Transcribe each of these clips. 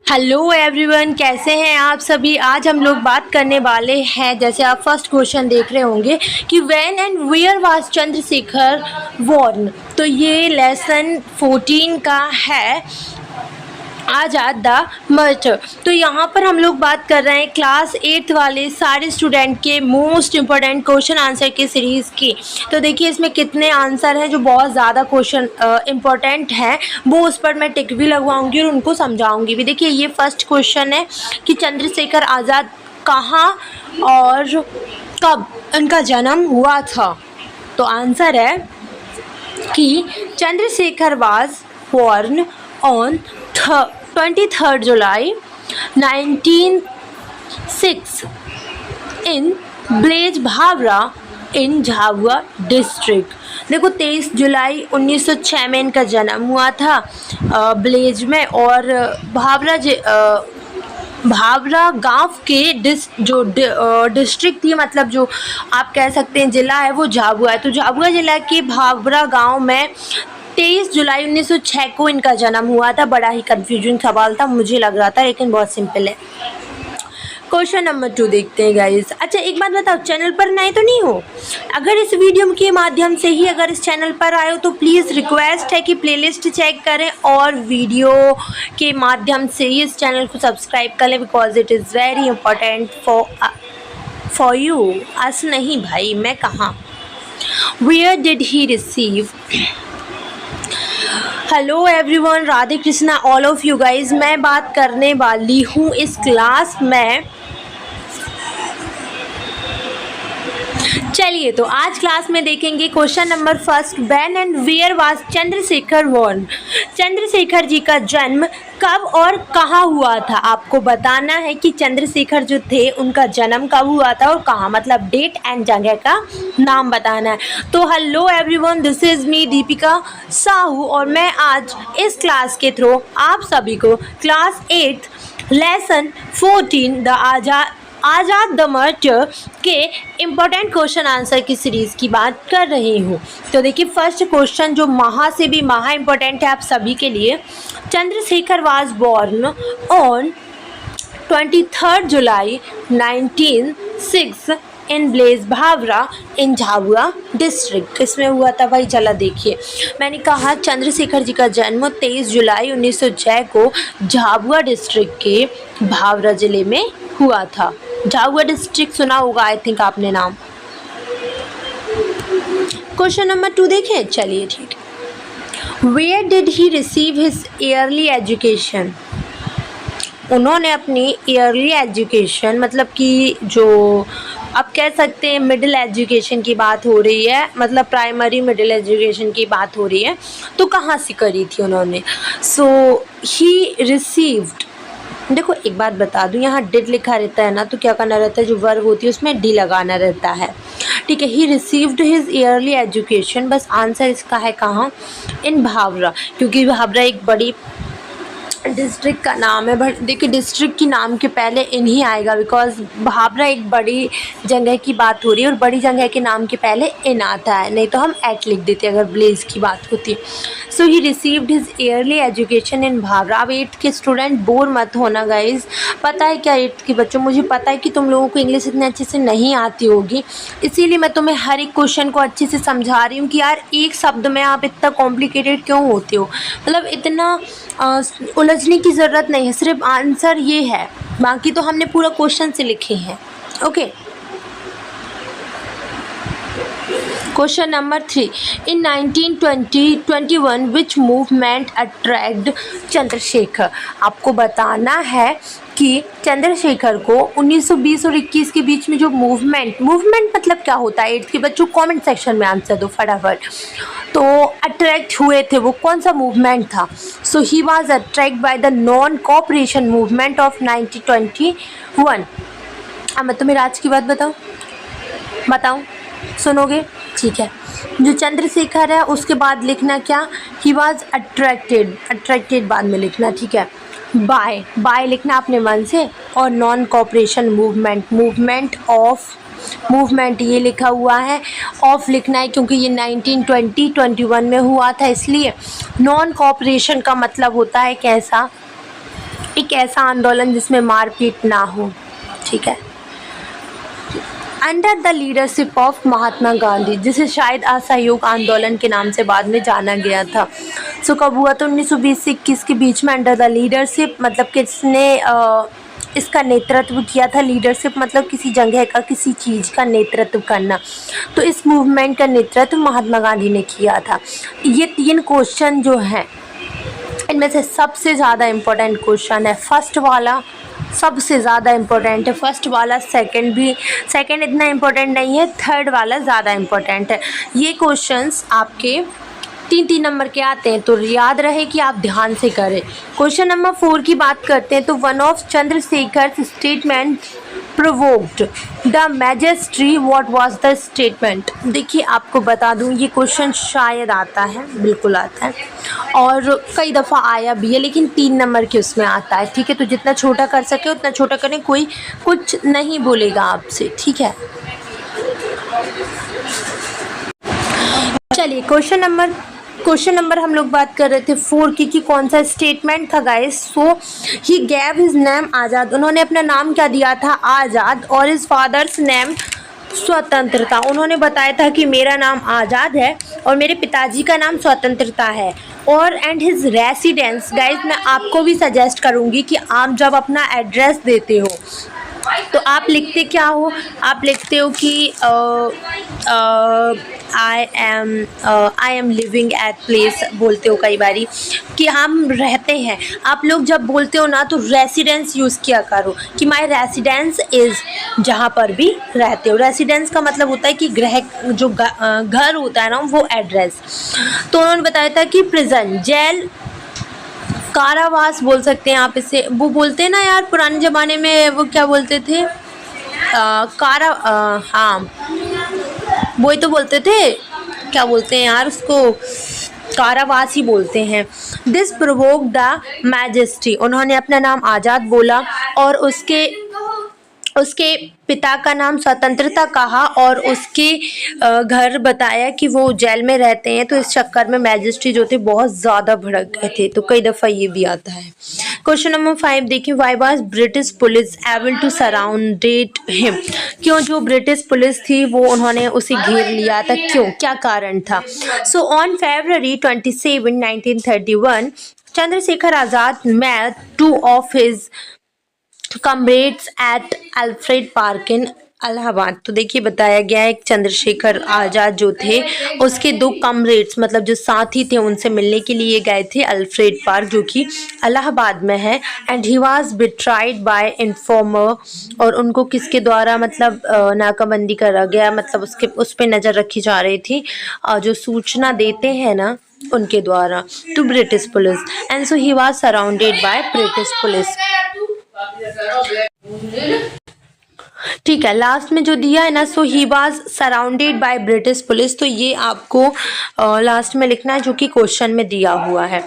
Hello everyone, कैसे हैं आप सभी। आज हम लोग बात करने वाले हैं, जैसे आप फर्स्ट क्वेश्चन देख रहे होंगे कि when and where was Chandrashekhar born. तो ये लेसन 14 का है, आज़ाद द मर्डर। तो यहाँ पर हम लोग बात कर रहे हैं क्लास 8th वाले सारे स्टूडेंट के मोस्ट इम्पोर्टेंट क्वेश्चन आंसर की सीरीज़ की। तो देखिए इसमें कितने आंसर हैं जो बहुत ज़्यादा क्वेश्चन इम्पोर्टेंट हैं, वो उस पर मैं टिक भी लगवाऊंगी और उनको समझाऊंगी भी। देखिए ये फर्स्ट क्वेश्चन है कि चंद्रशेखर आज़ाद कहाँ और कब उनका जन्म हुआ था। तो आंसर है कि Chandrashekhar was born on 23rd July 1906 in village Bhavra in Jhabua district. देखो 23 जुलाई 1906 में इनका जन्म हुआ था ब्लेज में, और भावरा गांव के डिस्ट्रिक्ट थी, मतलब जो आप कह सकते हैं ज़िला है वो झाबुआ है। तो झाबुआ ज़िला के भावरा गांव में 23 जुलाई 1906 को इनका जन्म हुआ था। बड़ा ही कंफ्यूजिंग सवाल था, मुझे लग रहा था, लेकिन बहुत सिंपल है। क्वेश्चन नंबर 2 देखते हैं गाइस। अच्छा एक बात बताओ, चैनल पर नए तो नहीं हो? अगर इस वीडियो के माध्यम से ही अगर इस चैनल पर आए हो तो प्लीज़ रिक्वेस्ट है कि प्लेलिस्ट चेक करें और वीडियो के माध्यम से ही इस चैनल को सब्सक्राइब कर लें, because it is very important for you. अस नहीं भाई, मैं कहाँ। Where did he receive. Hello everyone, Radhe Krishna all of you guys. मैं बात करने वाली हूँ इस क्लास में, चलिए तो आज क्लास में देखेंगे question number first, when and where was Chandrashekhar born. Chandrashekhar ji का जन्म कब और कहाँ हुआ था। आपको बताना है कि चंद्रशेखर जो थे उनका जन्म कब हुआ था और कहाँ, मतलब डेट एंड जगह का नाम बताना है। तो hello everyone, this is me Deepika Sahu, और मैं आज इस क्लास के थ्रू आप सभी को class 8 lesson 14 the Azad the murder के इम्पोर्टेंट क्वेश्चन आंसर की सीरीज़ की बात कर रही हूँ। तो देखिए फर्स्ट क्वेश्चन जो महा से भी महा इम्पोर्टेंट है आप सभी के लिए। Chandrashekhar was born on 23rd July 1906 in village Bhavra in Jhabua district. इसमें हुआ था भाई, चला देखिए। मैंने कहा चंद्रशेखर जी का जन्म 23 जुलाई 1906 को झाबुआ डिस्ट्रिक्ट के भावरा ज़िले में हुआ था। झाबुआ डिस्ट्रिक्ट सुना होगा आई थिंक आपने नाम। क्वेश्चन नंबर 2 देखें, चलिए ठीक है। Where did he receive his early education. उन्होंने अपनी ईयरली एजुकेशन, मतलब कि जो आप कह सकते हैं मिडिल एजुकेशन की बात हो रही है, मतलब प्राइमरी मिडिल एजुकेशन की बात हो रही है, तो कहाँ से करी थी उन्होंने। सो ही रिसीव्ड, देखो एक बात बता दूं, यहाँ डिड लिखा रहता है ना, तो क्या करना रहता है, जो वर्ब होती है उसमें डी लगाना रहता है, ठीक है। ही रिसीव्ड हिज ईयरली एजुकेशन, बस आंसर इसका है कहाँ, इन भावरा, क्योंकि भावरा एक बड़ी डिस्ट्रिक्ट का नाम है। बट देखिए डिस्ट्रिक्ट की नाम के पहले इन ही आएगा, बिकॉज भावरा एक बड़ी जगह की बात हो रही है और बड़ी जगह के नाम के पहले इन आता है, नहीं तो हम एट लिख देते अगर ब्लेज की बात होती है। So he received his early education in Bhavra. अब 8th के स्टूडेंट बोर मत होना गाइज, पता है क्या 8th के बच्चों, मुझे पता है कि तुम लोगों को इंग्लिश इतने अच्छे से नहीं आती होगी, इसीलिए मैं तुम्हें हर एक क्वेश्चन को अच्छे से समझा रही हूँ कि यार एक शब्द में आप इतना कॉम्प्लिकेटेड क्यों होते हो, मतलब इतना उलझने की ज़रूरत नहीं है, सिर्फ आंसर ये है, बाकी तो हमने पूरा क्वेश्चन से लिखे हैं। ओके, क्वेश्चन नंबर 3, इन 1921 विच मूवमेंट अट्रैक्ट चंद्रशेखर। आपको बताना है कि चंद्रशेखर को 1920 और 21 के बीच में जो मूवमेंट मतलब क्या होता है, 8th के बच्चों कमेंट सेक्शन में आंसर दो फटाफट। तो अट्रैक्ट हुए थे, वो कौन सा मूवमेंट था। So he was attract by the non cooperation movement of 1921। अब मैं तुम्हें राज की बात बताऊँ, सुनोगे, ठीक है। जो चंद्रशेखर है उसके बाद लिखना क्या, ही वाज अट्रैक्टेड बाद में लिखना, ठीक है। बाय लिखना अपने मन से, और नॉन कोऑपरेशन मूवमेंट ये लिखा हुआ है, ऑफ लिखना है क्योंकि ये 1921 में हुआ था, इसलिए नॉन कोऑपरेशन का मतलब होता है कैसा, एक ऐसा आंदोलन जिसमें मारपीट ना हो, ठीक है। Under the leadership of Mahatma Gandhi, जिसे शायद असहयोग आंदोलन के नाम से बाद में जाना गया था। सो कब हुआ? तो 1920 से 21 के बीच में। अंडर द लीडरशिप मतलब किसने इसका नेतृत्व किया था? लीडरशिप मतलब किसी जगह का, किसी चीज़ का नेतृत्व करना। तो इस मूवमेंट का नेतृत्व महात्मा गांधी ने किया था। ये 3 क्वेश्चन जो हैं इनमें से सबसे ज़्यादा इम्पोर्टेंट क्वेश्चन है फर्स्ट वाला, सबसे ज़्यादा इम्पोर्टेंट है फर्स्ट वाला। सेकंड इतना इम्पोर्टेंट नहीं है, थर्ड वाला ज़्यादा इम्पोर्टेंट है। ये क्वेश्चंस आपके 3-3 नंबर के आते हैं, तो याद रहे कि आप ध्यान से करें। क्वेश्चन नंबर 4 की बात करते हैं, तो one of Chandrashekhar statement provoked the majesty, what was the statement. देखिए आपको बता दूं, ये क्वेश्चन शायद आता है, बिल्कुल आता है और कई दफ़ा आया भी है, लेकिन 3 नंबर के उसमें आता है, ठीक है। तो जितना छोटा कर सके उतना छोटा करें, कोई कुछ नहीं बोलेगा आपसे, ठीक है। चलिए क्वेश्चन नंबर हम लोग बात कर रहे थे 4 की, कि कौन सा स्टेटमेंट था गाइस। सो ही गैव हिज नेम आज़ाद, उन्होंने अपना नाम क्या दिया था? आज़ाद। और हिज फादर्स नेम स्वतंत्रता, उन्होंने बताया था कि मेरा नाम आज़ाद है और मेरे पिताजी का नाम स्वतंत्रता है। और एंड हिज रेसिडेंस, गाइस मैं आपको भी सजेस्ट करूँगी कि आप जब अपना एड्रेस देते हो तो आप लिखते क्या हो? आप लिखते हो कि I am living at place, बोलते हो कई बारी कि हम रहते हैं। आप लोग जब बोलते हो ना तो रेसिडेंस यूज़ किया करो कि माई रेसिडेंस इज़, जहाँ पर भी रहते हो। रेसिडेंस का मतलब होता है कि गृह, जो घर होता है ना वो एड्रेस। तो उन्होंने बताया था कि प्रिजन, जेल, कारावास बोल सकते हैं आप इसे। वो बोलते हैं ना यार पुराने ज़माने में, वो क्या बोलते थे? हाँ वही तो बोलते थे, क्या बोलते हैं यार उसको? कारावास ही बोलते हैं। दिस प्रोवोक द मैजेस्टी, उन्होंने अपना नाम आज़ाद बोला और उसके पिता का नाम स्वतंत्रता कहा और उसके घर बताया कि वो जेल में रहते हैं। तो इस चक्कर में मैजिस्ट्री जो थे बहुत ज़्यादा भड़क गए थे। तो कई दफ़ा ये भी आता है। क्वेश्चन नंबर 5 देखिए, why was British police able to surrounded him, क्यों जो ब्रिटिश पुलिस थी वो उन्होंने उसे घेर लिया था, क्यों, क्या कारण था? So on February 27, 1931 Chandrashekhar Azad met 2 of his comrades at Alfred Park in Allahabad. तो देखिए बताया गया है चंद्रशेखर आज़ाद जो थे उसके 2 कमरेड्स मतलब जो साथी थे उनसे मिलने के लिए गए थे अल्फ्रेड पार्क जो कि इलाहाबाद में है। And he was betrayed by informer, और उनको किसके द्वारा मतलब नाकाबंदी करा गया, मतलब उस पर नज़र रखी जा रही थी जो सूचना देते हैं ना उनके द्वारा, to British police. And so he was surrounded by British police. ठीक है, लास्ट में जो दिया है ना, so he was surrounded by British police, तो ये आपको लास्ट में लिखना है जो कि क्वेश्चन में दिया हुआ है।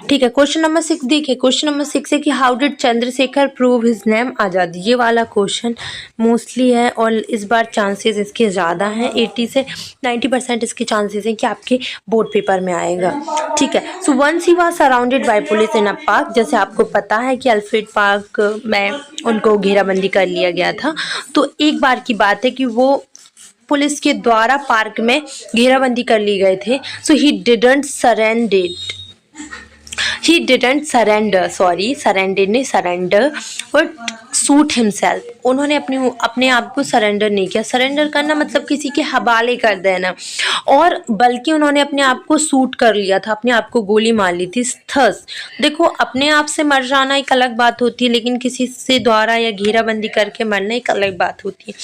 ठीक है, क्वेश्चन नंबर 6 देखिए। क्वेश्चन नंबर 6 है कि how did Chandrashekhar prove his name Azad. ये वाला क्वेश्चन मोस्टली है और इस बार चांसेस इसके ज़्यादा हैं, 80 से 90% इसके चांसेस हैं कि आपके बोर्ड पेपर में आएगा। ठीक है, so once he was surrounded by police in a park, जैसे आपको पता है कि अल्फ्रेड पार्क में उनको घेराबंदी कर लिया गया था। तो एक बार की बात है कि वो पुलिस के द्वारा पार्क में घेराबंदी कर लिए गए थे। So he didn't surrender but shoot himself. उन्होंने अपने आप को सरेंडर नहीं किया। सरेंडर करना मतलब किसी के हवाले कर देना, और बल्कि उन्होंने अपने आप को सूट कर लिया था, अपने आप को गोली मार ली थी। थस देखो, अपने आप से मर जाना एक अलग बात होती है, लेकिन किसी से द्वारा या घेराबंदी करके मरना एक अलग बात होती है।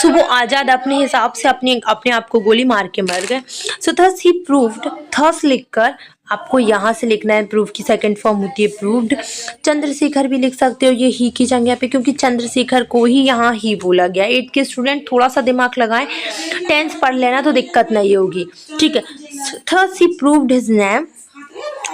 सो वो आज़ाद अपने हिसाब से अपने आप को गोली मार के मर गए। सो थस ही प्रूव्ड, थस लिखकर आपको यहाँ से लिखना है। प्रूव की सेकंड फॉर्म होती है प्रूव्ड। चंद्रशेखर भी लिख सकते हो ये ही की जगह पे, क्योंकि चंद्रशेखर को ही यहाँ ही बोला गया। 8 के स्टूडेंट थोड़ा सा दिमाग लगाएं, 10th पढ़ लेना तो दिक्कत नहीं होगी। ठीक है, third he proved his name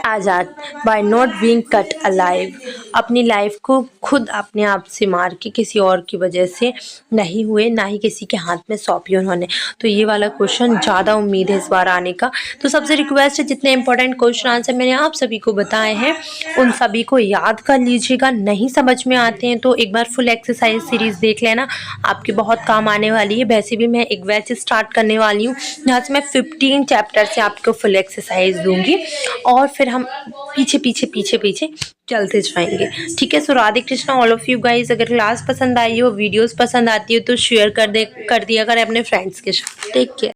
Azad by not being caught alive, अपनी लाइफ को खुद अपने आप से मार के किसी और की वजह से नहीं हुए, ना ही किसी के हाथ में सौंपी उन्होंने। तो ये वाला क्वेश्चन ज़्यादा उम्मीद है इस बार आने का। तो सबसे रिक्वेस्ट है, जितने इंपॉर्टेंट क्वेश्चन आंसर मैंने आप सभी को बताए हैं उन सभी को याद कर लीजिएगा। नहीं समझ में आते हैं तो एक बार फुल एक्सरसाइज सीरीज़ देख लेना, आपके बहुत काम आने वाली है। वैसे भी मैं एक बैच स्टार्ट करने वाली हूँ जहाँ से मैं 15 चैप्टर से आपको फुल एक्सरसाइज दूंगी और फिर हम पीछे पीछे पीछे पीछे चलते जाएंगे। ठीक है। So Radhe Krishna all of you guys. अगर क्लास पसंद आई हो, वीडियोस पसंद आती हो तो शेयर कर दिया करें अपने फ्रेंड्स के साथ। Take care.